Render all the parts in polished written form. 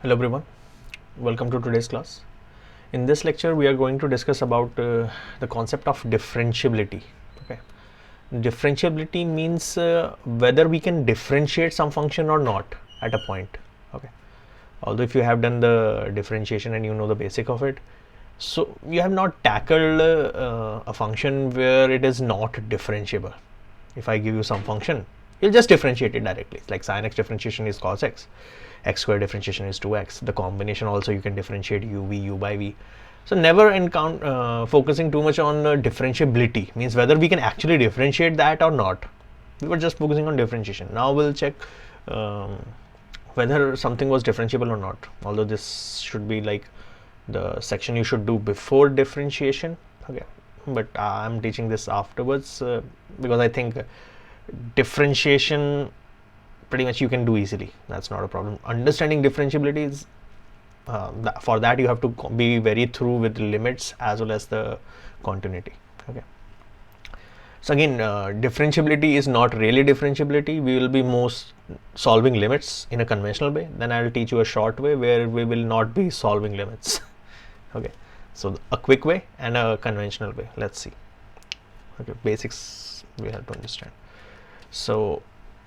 Hello everyone, welcome to today's class. In this lecture we are going to discuss about the concept of differentiability. Okay, differentiability means whether we can differentiate some function or not at a point. Okay, although if you have done the differentiation and you know the basic of it, so you have not tackled a function where it is not differentiable. If I give you some function, you'll just differentiate it directly. It's like sin x differentiation is cos x, x square differentiation is 2x. The combination also you can differentiate u by v. So never focusing too much on differentiability, means whether we can actually differentiate that or not. We were just focusing on differentiation. Now we'll check whether something was differentiable or not, although this should be like the section you should do before differentiation. Okay, but I'm teaching this afterwards because I think differentiation pretty much you can do easily. That's not a problem. Understanding differentiability is for that you have to be very through with the limits as well as the continuity. Okay, so again, differentiability is not really differentiability. We will be most solving limits in a conventional way. Then I'll teach you a short way where we will not be solving limits. Okay, so a quick way and a conventional way. Let's see. Okay, basics we have to understand. So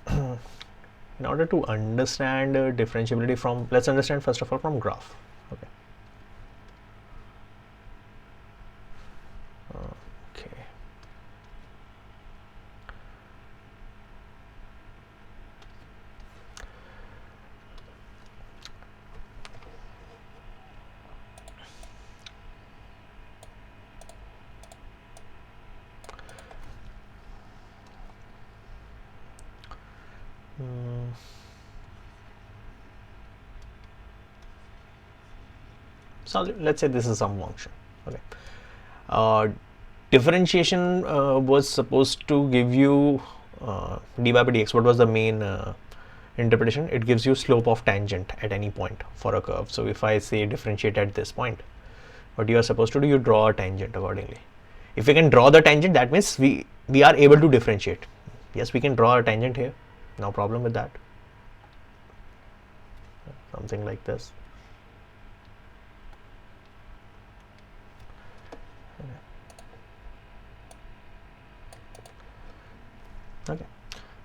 in order to understand differentiability from, let's understand first of all from graph. Okay. Okay. So let's say this is some function. Okay, differentiation was supposed to give you dy by dx. What was the main interpretation? It gives you slope of tangent at any point for a curve. So if I say differentiate at this point, what you are supposed to do, you draw a tangent accordingly. If we can draw the tangent, that means we are able to differentiate. Yes, we can draw a tangent here, no problem with that. Something like this. Okay,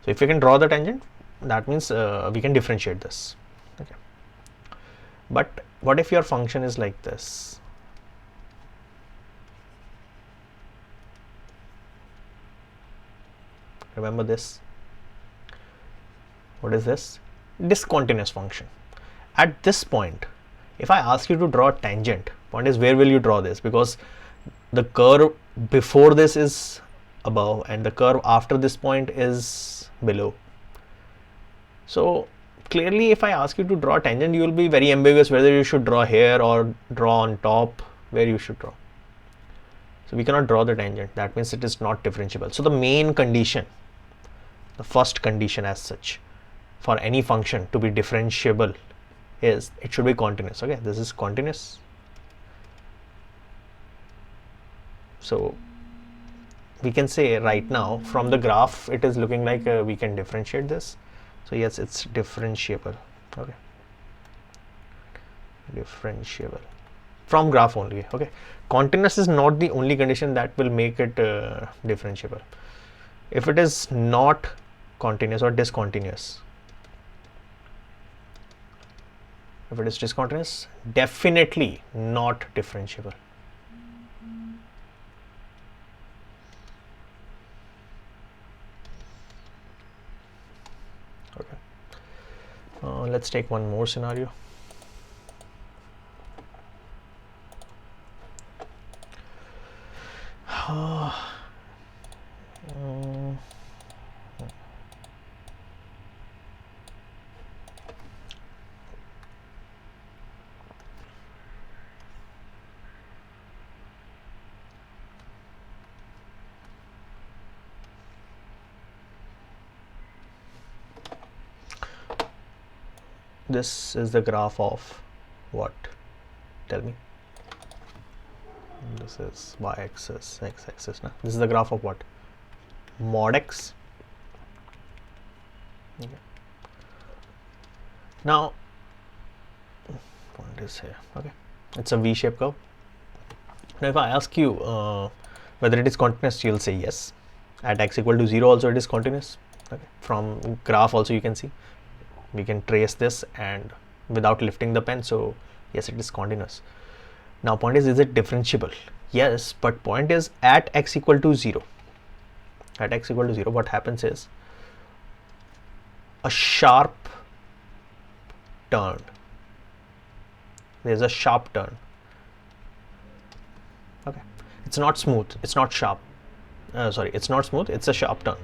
so if we can draw the tangent, that means we can differentiate this. Okay, but what if your function is like this? Remember this. What is this? Discontinuous function. At this point, if I ask you to draw a tangent, point is where will you draw this? Because the curve before this is above and the curve after this point is below. So clearly if I ask you to draw a tangent, you will be very ambiguous whether you should draw here or draw on top, where you should draw. So we cannot draw the tangent. That means it is not differentiable. So the main condition, the first condition as such for any function to be differentiable is it should be continuous. Okay, this is continuous. So we can say right now from the graph it is looking like we can differentiate this. So yes, it's differentiable. Okay, differentiable from graph only. Okay, continuous is not the only condition that will make it differentiable. If it is not continuous or discontinuous, if it is discontinuous, definitely not differentiable. Okay, let's take one more scenario. This is the graph of what? Tell me. This is y-axis, x-axis. Nah? This is the graph of what? Mod x. Okay. Now is here. Okay, it's a V-shaped curve. Now if I ask you whether it is continuous, you'll say yes. At x equal to 0 also it is continuous. Okay, from graph also you can see, we can trace this and without lifting the pen, so yes, it is continuous. Now point is it differentiable? Yes, but point is at x equal to 0, at x equal to 0, what happens is a sharp turn, there's a sharp turn. Okay, it's not smooth, it's not sharp, sorry, it's not smooth, it's a sharp turn.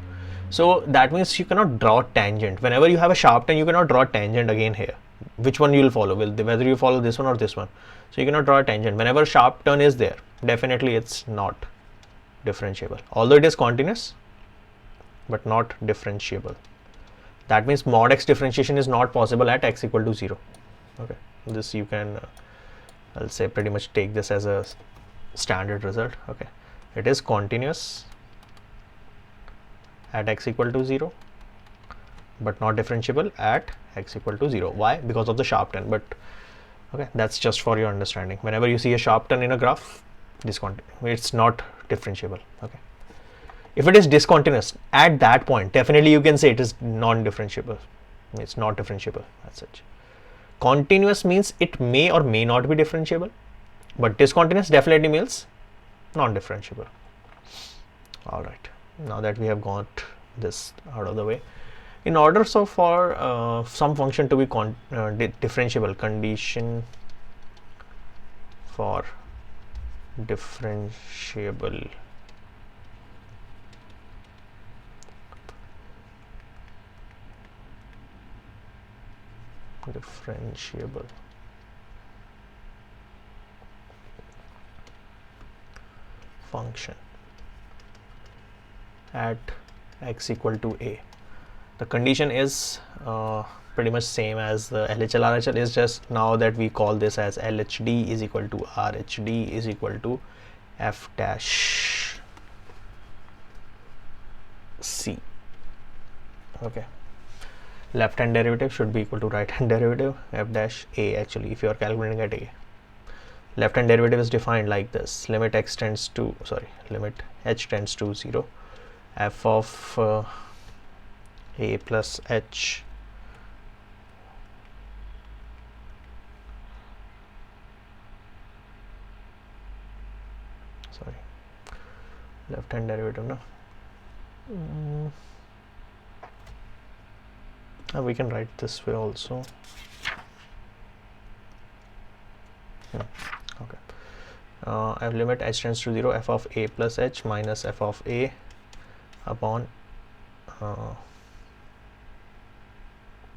So that means you cannot draw tangent. Whenever you have a sharp turn, you cannot draw tangent again here. Which one you will follow, whether you follow this one or this one. So you cannot draw a tangent. Whenever sharp turn is there, definitely it's not differentiable. Although it is continuous, but not differentiable. That means mod x differentiation is not possible at x equal to 0. Okay, this you can, I'll say pretty much take this as a standard result. Okay, it is continuous at x equal to 0, but not differentiable at x equal to 0. Why? Because of the sharp turn. But okay, that's just for your understanding. Whenever you see a sharp turn in a graph, it's not differentiable. Okay, if it is discontinuous at that point, definitely you can say it is non-differentiable. It's not differentiable as such. Continuous means it may or may not be differentiable, but discontinuous definitely means non-differentiable. All right, now that we have got this out of the way, in order so for some function to be differentiable, condition for differentiable function at x equal to a. The condition is pretty much same as the LHL RHL, is just now that we call this as LHD is equal to RHD is equal to f dash c. Okay, left hand derivative should be equal to right hand derivative f dash a. Actually, if you are calculating at a, left hand derivative is defined like this: limit x tends to, limit h tends to 0, f of a plus h left hand derivative, no, we can write this way also. Okay, I have limit h tends to 0, f of a plus h minus f of a upon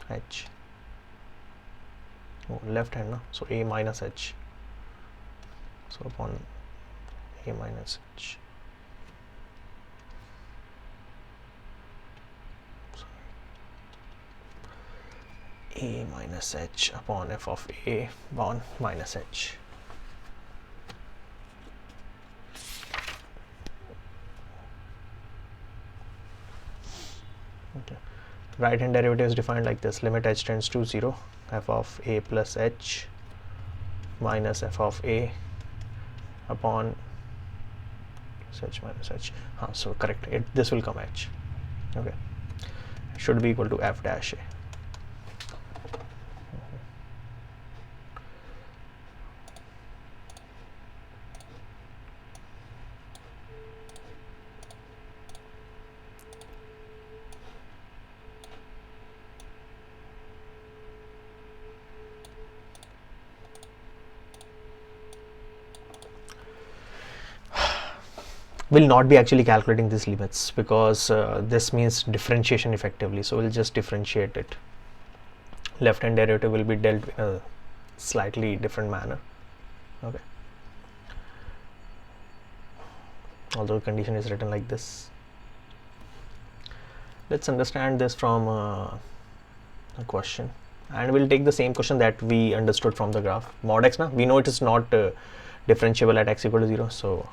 h. Left hand, no? So a minus h, so upon a minus h. A minus h upon f of a upon minus h. Okay, right hand derivative is defined like this: limit h tends to 0, f of a plus h minus f of a upon h minus h. So correct, this will come h. Okay, it should be equal to f dash a. Will not be actually calculating these limits because this means differentiation effectively, so we'll just differentiate it. Left hand derivative will be dealt in a slightly different manner. Okay, although condition is written like this. Let's understand this from a question, and we'll take the same question that we understood from the graph. Mod x, now we know it is not differentiable at x equal to 0, so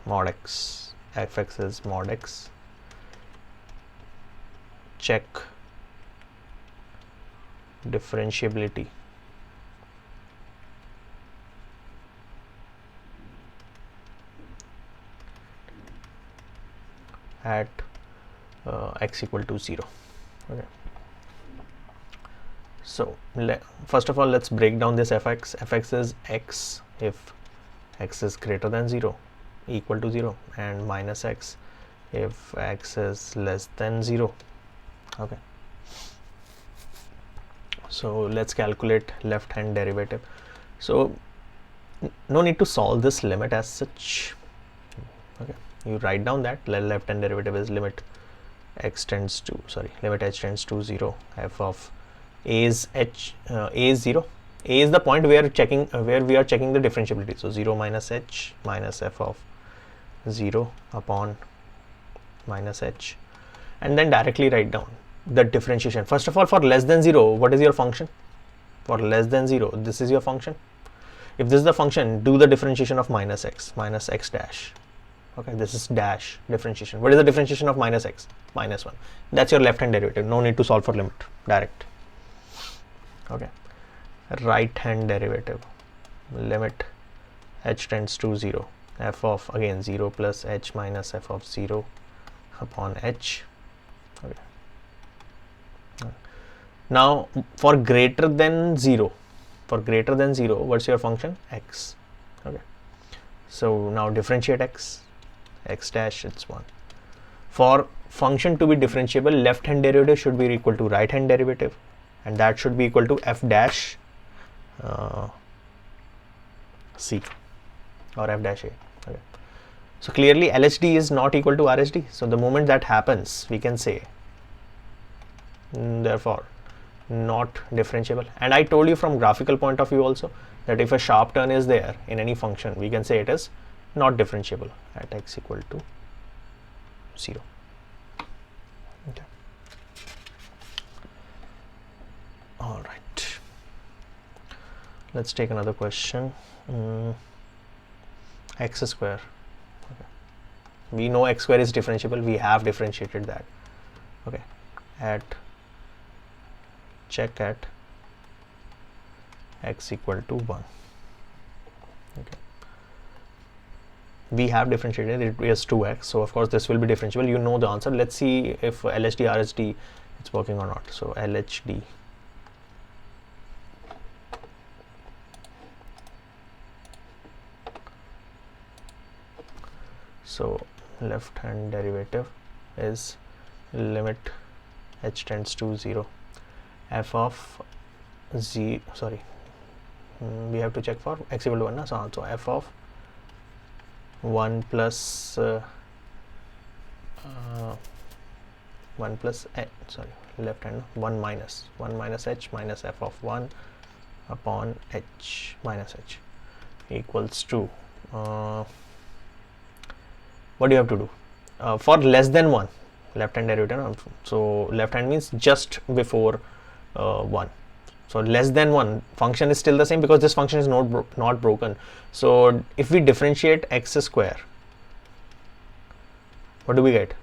mod x, fx is mod x. Check differentiability at x equal to 0. Okay. So first of all, let's break down this fx. Fx is x if x is greater than 0, equal to 0, and minus x if x is less than 0. Okay. So let's calculate left hand derivative. So no need to solve this limit as such. Okay, you write down that left hand derivative is limit h tends to 0 f of a is a is 0. A is the point where we are checking the differentiability. So 0 minus h minus f of 0 upon minus h, and then directly write down the differentiation. First of all, for less than 0, what is your function? For less than 0, this is your function. If this is the function, do the differentiation of minus x dash. Okay, this is dash differentiation. What is the differentiation of minus x? Minus 1. That's your left hand derivative. No need to solve for limit, direct. Okay, right hand derivative, limit h tends to 0, f of again 0 plus h minus f of 0 upon h. Okay. Now for greater than 0, what's your function? X. Okay, so now differentiate x dash, it's 1. For function to be differentiable, left hand derivative should be equal to right hand derivative, and that should be equal to f dash c or f dash a. Okay. So clearly LHD is not equal to RHD. So the moment that happens, we can say therefore not differentiable. And I told you from graphical point of view also that if a sharp turn is there in any function, we can say it is not differentiable at x equal to 0. Okay. All right. Let's take another question. X square. Okay. We know x square is differentiable. We have differentiated that. Okay. Check at x equal to 1. Okay. We have differentiated, it is 2x, so of course this will be differentiable. You know the answer. Let's see if LHD RHD it's working or not. So LHD, so left hand derivative is limit h tends to 0, f of z, we have to check for x equal to 1, so f of 1 plus 1 plus left hand 1 minus h minus f of 1 upon h minus h equals to what do you have to do? For less than 1, left hand derivative, so left hand means just before 1. So less than 1, function is still the same because this function is not broken. So if we differentiate x square, what do we get?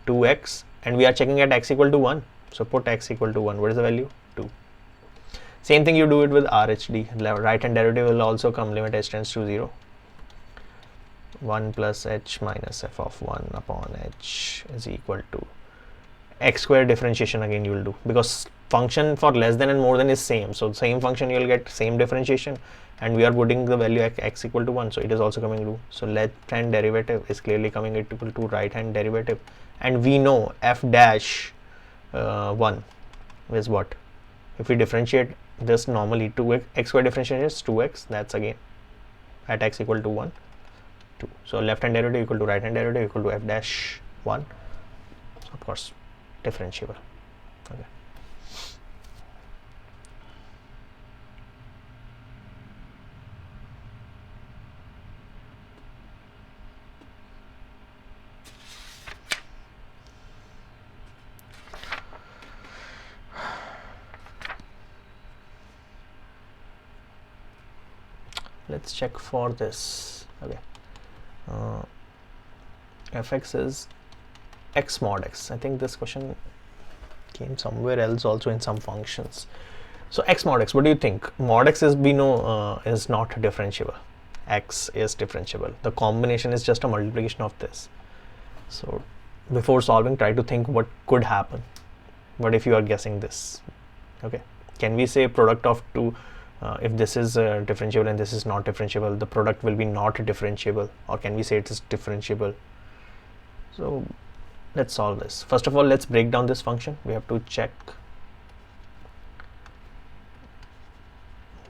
2x, and we are checking at x equal to 1. So put x equal to 1. What is the value? 2. Same thing you do it with RHD. Right hand derivative will also come, limit h tends to 0. 1 plus h minus f of 1 upon h is equal to x square differentiation. Again you will do, because function for less than and more than is same, so same function you will get same differentiation, and we are putting the value at x equal to 1, so it is also coming to, so left hand derivative is clearly coming equal to right hand derivative, and we know f dash 1 is what? If we differentiate this normally, 2x, x square differentiation is 2x, that's again at x equal to 1, 2. So left hand derivative equal to right hand derivative equal to f dash 1, so of course differentiable. Okay. Let's check for this. Okay. Fx is x mod x. I think this question came somewhere else also in some functions. So x mod x, what do you think? Mod x is, we know is not differentiable. X is differentiable. The combination is just a multiplication of this. So before solving, try to think what could happen. What if you are guessing this? Okay, can we say product of two, if this is differentiable and this is not differentiable, the product will be not differentiable, or can we say it is differentiable? So let's solve this. First of all, let's break down this function. We have to check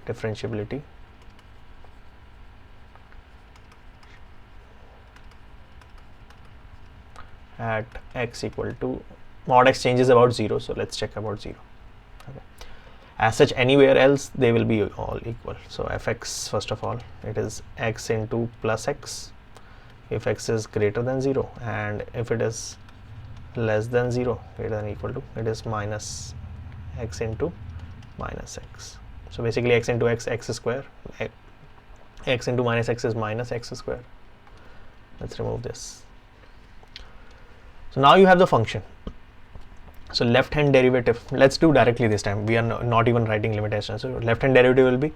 differentiability. At x equal to mod x changes about 0, so let's check about 0. Okay. As such, anywhere else they will be all equal. So fx, first of all, it is x into plus x if x is greater than 0, and if it is less than 0, greater than equal to, it is minus x into minus x. So basically x into x, x square, x into minus x is minus x square. Let's remove this. So now you have the function. So left hand derivative, let's do directly this time. We are not even writing limitation. So left hand derivative will be,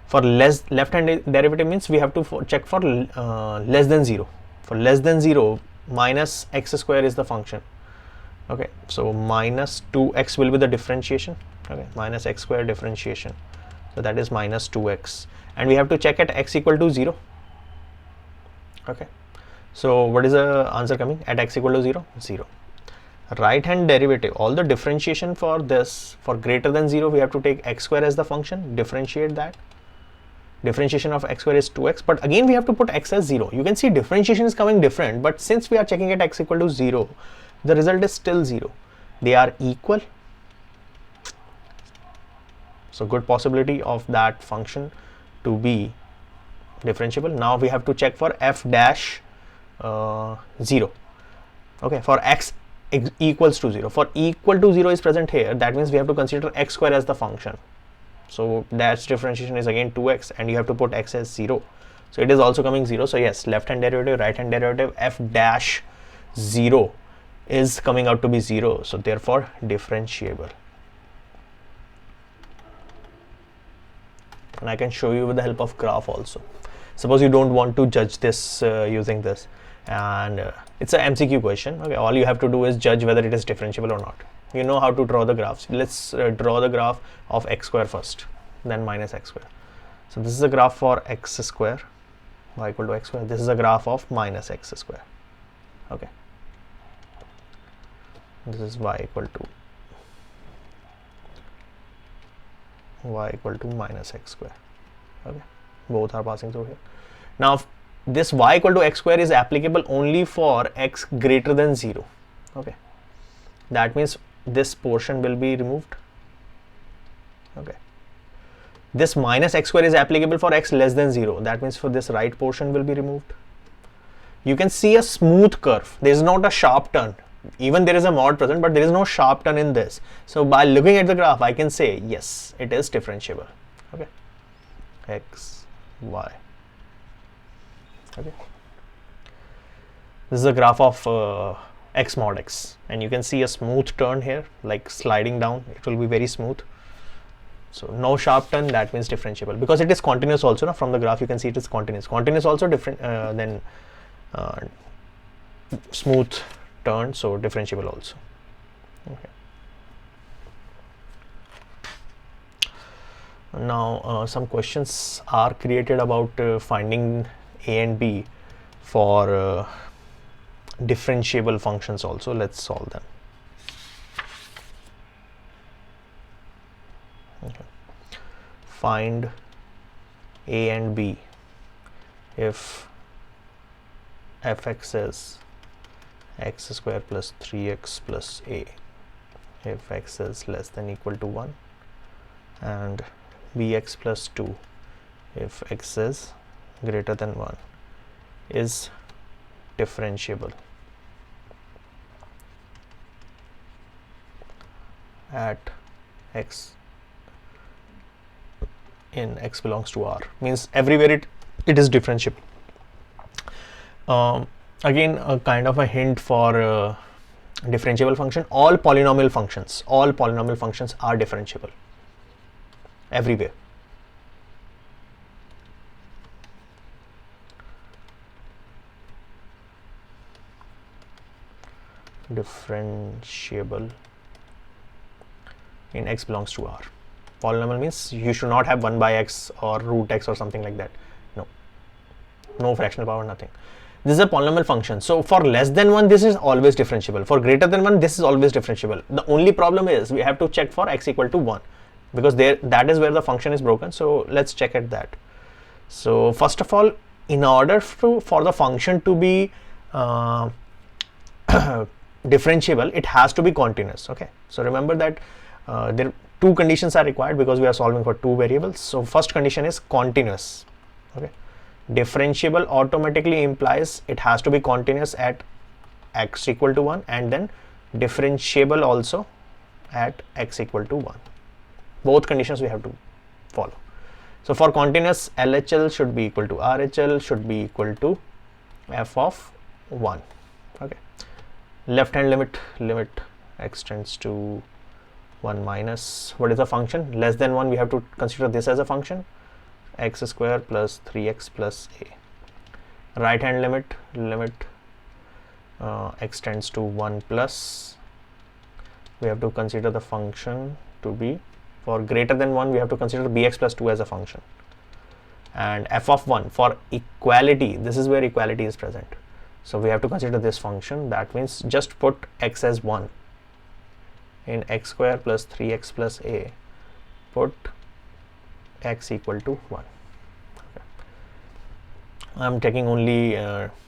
for left hand derivative means we have to check for less than 0. For less than 0, minus x square is the function. Okay, so minus 2x will be the differentiation. Okay, minus x square differentiation. So that is minus 2x. And we have to check at x equal to 0. Okay. So what is the answer coming at x equal to 0? 0. Right hand derivative, all the differentiation for this, for greater than 0, we have to take x square as the function, differentiate that. Differentiation of x square is 2x, but again we have to put x as 0. You can see differentiation is coming different, but since we are checking at x equal to 0, the result is still 0. They are equal. So good possibility of that function to be differentiable. Now we have to check for f dash 0. Okay, for x equals to 0. For equal to 0 is present here, that means we have to consider x square as the function. So dash differentiation is again 2x, and you have to put x as 0. So it is also coming 0. So yes, left hand derivative, right hand derivative, f dash 0 is coming out to be 0. So therefore differentiable. And I can show you with the help of graph also. Suppose you don't want to judge this using this, and it's a MCQ question. Okay, all you have to do is judge whether it is differentiable or not. You know how to draw the graphs. Let's draw the graph of x square first, then minus x square. So this is a graph for x square, y equal to x square. This is a graph of minus x square. Okay, this is y equal to minus x square. Okay, both are passing through here. Now this y equal to x square is applicable only for x greater than 0. Okay, that means this portion will be removed. Okay, this minus x square is applicable for x less than 0. That means for this right portion will be removed. You can see a smooth curve. There is not a sharp turn. Even there is a mod present, but there is no sharp turn in this. So by looking at the graph, I can say yes, it is differentiable. Okay, x, y. Okay, this is a graph of x mod x, and you can see a smooth turn here, like sliding down. It will be very smooth. So no sharp turn, that means differentiable, because it is continuous also. Now from the graph you can see it is continuous. Continuous also different than smooth turn, so differentiable also. Okay. Now some questions are created about finding a and b for differentiable functions also. Let's solve them. Okay. Find a and b if fx is x square plus 3x plus a, if x is less than equal to 1, and bx plus 2 if x is greater than 1 is differentiable at x in x belongs to R. Means everywhere it is differentiable. Again, a kind of a hint for differentiable function. All polynomial functions are differentiable everywhere. differentiable in x belongs to R. Polynomial means you should not have 1 by x or root x or something like that. No fractional power, nothing. This is a polynomial function. So for less than 1, this is always differentiable. For greater than 1, this is always differentiable. The only problem is we have to check for x equal to 1, because that is where the function is broken. So let's check at that. So first of all, in order for the function to be differentiable, it has to be continuous. Okay, so remember that there two conditions are required because we are solving for two variables. So first condition is continuous. Okay, differentiable automatically implies it has to be continuous at x equal to 1, and then differentiable also at x equal to 1. Both conditions we have to follow. So for continuous, LHL should be equal to RHL should be equal to f of 1. Okay, left hand limit x tends to 1 minus, what is the function? Less than 1, we have to consider this as a function, x square plus 3x plus a. Right hand limit x tends to 1 plus, we have to consider the function to be, for greater than 1 we have to consider bx plus 2 as a function. And f of 1 for equality, this is where equality is present, so we have to consider this function. That means just put x as 1 in x square plus 3x plus a, put x equal to 1. Okay. I'm taking only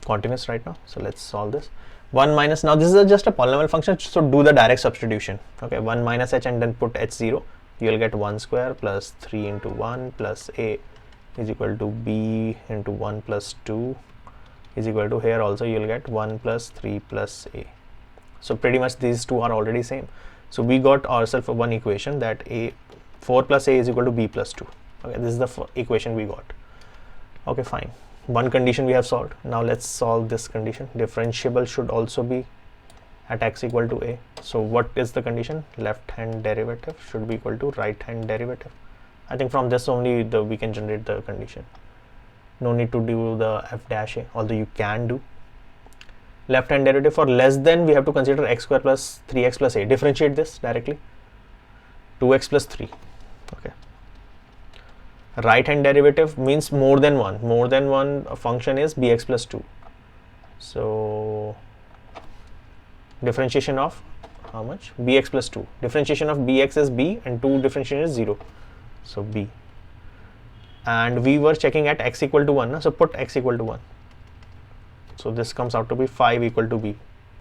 continuous right now, so let's solve this. 1 minus, now this is just a polynomial function, so do the direct substitution. Okay, 1 minus h and then put h0, you will get 1 square plus 3 into 1 plus a is equal to b into 1 plus 2 is equal to, here also you will get 1 plus 3 plus a. So pretty much these two are already same. So we got ourselves one equation that 4 plus a is equal to b plus 2. Okay, this is the equation we got. Okay, fine. One condition we have solved. Now let's solve this condition. Differentiable should also be at x equal to a. So what is the condition? Left hand derivative should be equal to right hand derivative. I think from this only we can generate the condition. No need to do the f dash a, although you can do. Left hand derivative for less than, we have to consider x square plus 3x plus a. Differentiate this directly. 2x plus 3. Okay. Right hand derivative means more than one. More than one function is bx plus 2. So differentiation of how much? Bx plus 2. Differentiation of bx is b and 2 differentiation is 0. So b. And we were checking at x equal to 1. So put x equal to 1. So this comes out to be 5 equal to b.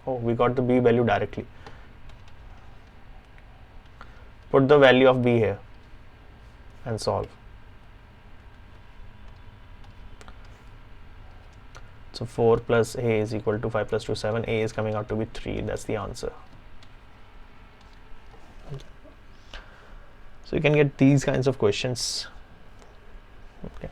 Oh, we got the b value directly. Put the value of b here and solve. So 4 plus a is equal to 5 plus 2, 7. A is coming out to be 3. That's the answer. So you can get these kinds of questions. Okay.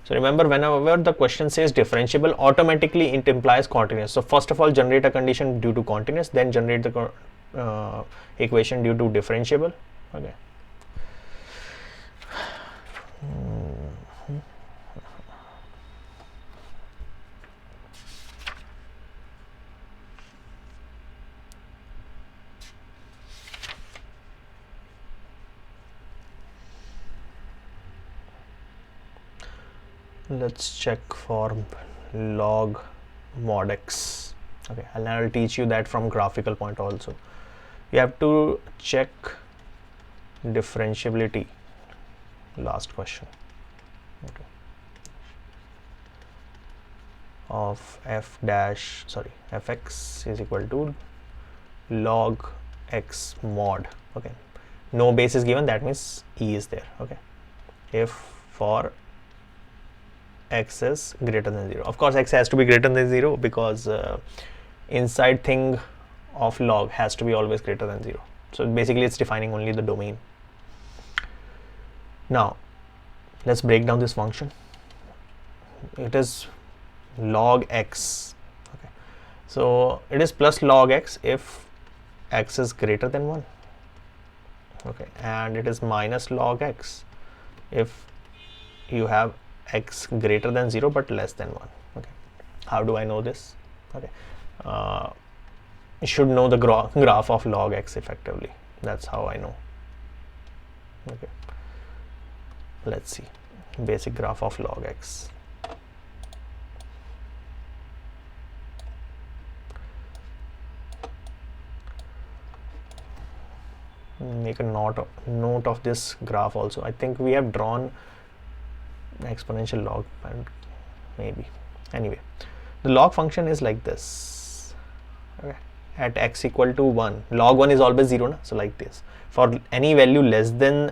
So remember, whenever the question says differentiable, automatically it implies continuous. So first of all, generate a condition due to continuous, then generate the equation due to differentiable. Okay. Let's check for log mod x. Okay, and I'll teach you that from graphical point also. You have to check differentiability. Last question. Okay. Of fx is equal to log x mod. Okay, no base is given, that means e is there. Okay, if for x is greater than 0. Of course, x has to be greater than 0 because inside thing of log has to be always greater than 0. So basically it's defining only the domain. Now let's break down this function. It is log x. Okay. So it is plus log x if x is greater than 1. Okay, and it is minus log x if you have x greater than 0 but less than 1. Okay, how do I know this? Okay, you should know the graph of log x effectively. That's how I know. Okay, let's see basic graph of log x. Make a note of this graph also. I think we have drawn exponential log, and maybe anyway the log function is like this. Okay, at x equal to 1, log 1 is always 0 na? So like this, for any value less than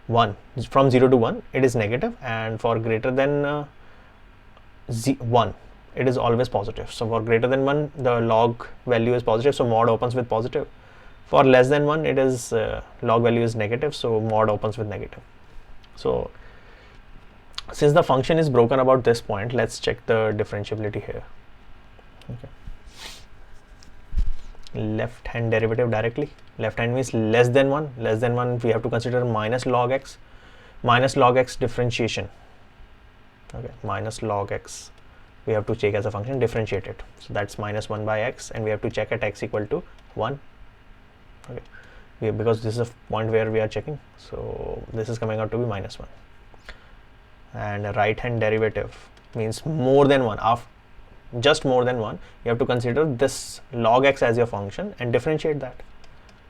1, from 0 to 1 it is negative, and for greater than 1 it is always positive. So for greater than 1 the log value is positive, so mod opens with positive. For less than 1 it is log value is negative, so mod opens with negative. So since the function is broken about this point, let's check the differentiability here. Okay, left hand derivative directly. Left hand means less than 1. Less than 1 we have to consider minus log x. Minus log x differentiation. Okay, minus log x we have to check as a function, differentiate it. So that's minus 1 by x, and we have to check at x equal to 1. Okay, because this is a point where we are checking, so this is coming out to be minus 1. And right hand derivative means more than 1, just more than 1, you have to consider this log x as your function and differentiate that.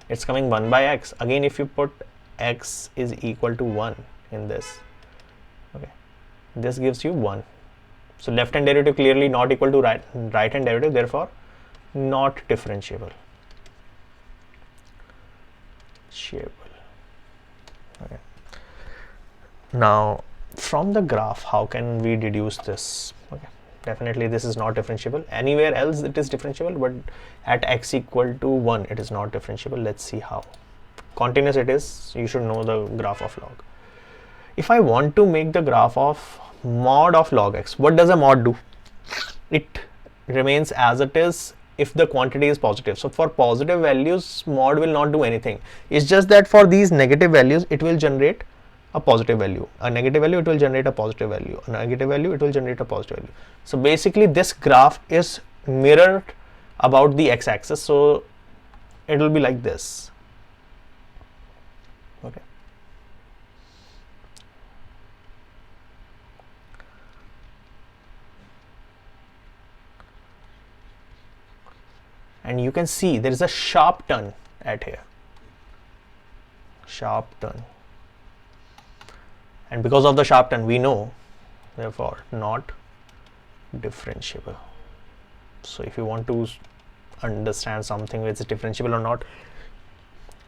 It's coming 1 by x. Again, if you put x is equal to 1 in this, okay, this gives you 1. So left hand derivative clearly not equal to right hand derivative, therefore not differentiable. Okay. Now from the graph, how can we deduce this? Okay, definitely this is not differentiable. Anywhere else it is differentiable, but at x equal to 1 it is not differentiable. Let's see how. Continuous it is, you should know the graph of log. If I want to make the graph of mod of log x, what does a mod do? It remains as it is if the quantity is positive. So for positive values mod will not do anything. It's just that for these negative values it will generate a positive value, a negative value it will generate a positive value, a negative value it will generate a positive value. So basically this graph is mirrored about the x-axis, so it will be like this. Okay, and you can see there is a sharp turn at here, sharp turn, and because of the sharp turn we know therefore not differentiable. So if you want to understand something which is differentiable or not,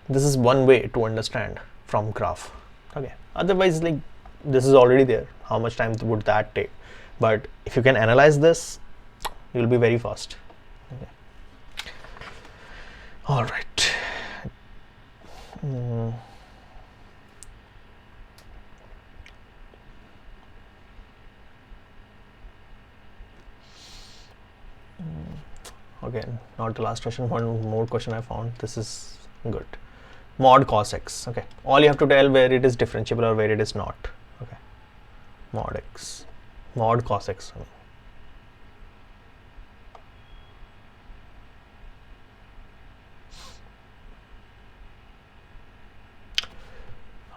this is one way to understand from graph. Okay, otherwise like this is already there, how much time would that take? But if you can analyze this, you'll be very fast. Okay. All right. Okay, not the last question, one more question I found. This is good. Mod cos x. Okay, all you have to tell where it is differentiable or where it is not. Okay, mod x, mod cos x.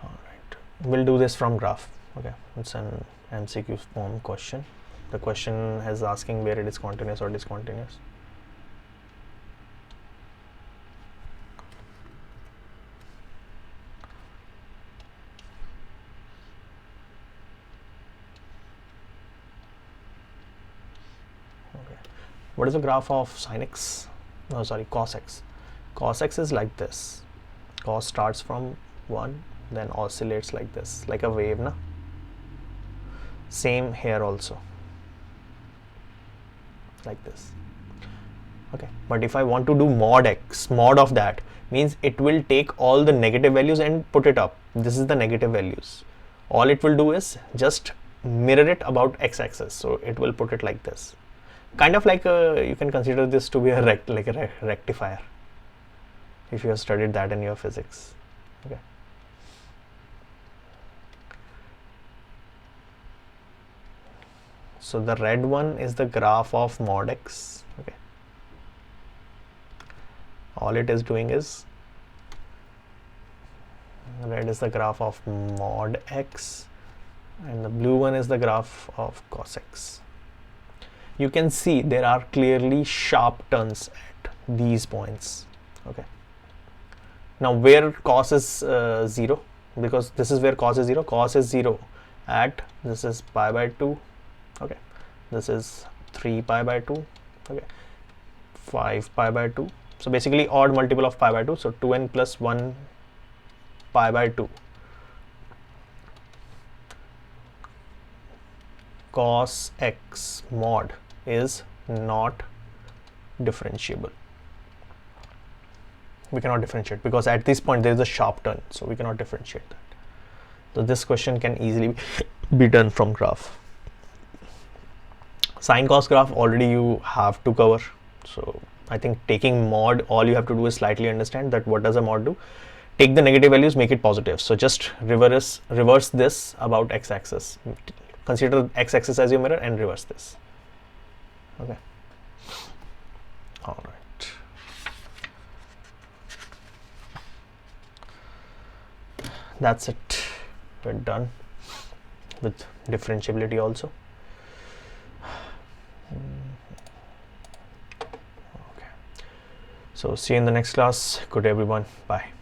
All right, we'll do this from graph. Okay, it's an MCQ form question. The question is asking where it is continuous or discontinuous. What is the graph of sin x? No, sorry, cos x. Cos x is like this. Cos starts from 1, then oscillates like this, like a wave, na? Same here also, like this. Okay, but if I want to do mod x, mod of that means it will take all the negative values and put it up. This is the negative values. All it will do is just mirror it about x-axis, so it will put it like this. Kind of like you can consider this to be a rectifier, if you have studied that in your physics. Okay. So the red one is the graph of mod x. Okay. all it is doing is, red is the graph of mod x and the blue one is the graph of cos x. You can see there are clearly sharp turns at these points. Okay. Now where cos is 0, because this is where cos is 0. Cos is 0 at, this is pi by 2. Okay. This is 3 pi by 2. Okay. 5 pi by 2. So basically odd multiple of pi by 2. So 2n plus 1 pi by 2. Cos x mod is not differentiable. We cannot differentiate because at this point there is a sharp turn, so we cannot differentiate that. So this question can easily be done from graph. Sine cos graph already you have to cover. So I think taking mod, all you have to do is slightly understand that what does a mod do. Take the negative values, make it positive. So just reverse this about x-axis. Consider x-axis as your mirror and reverse this. Okay. All right. That's it. We're done with differentiability also. Okay. So see you in the next class. Good day, everyone. Bye.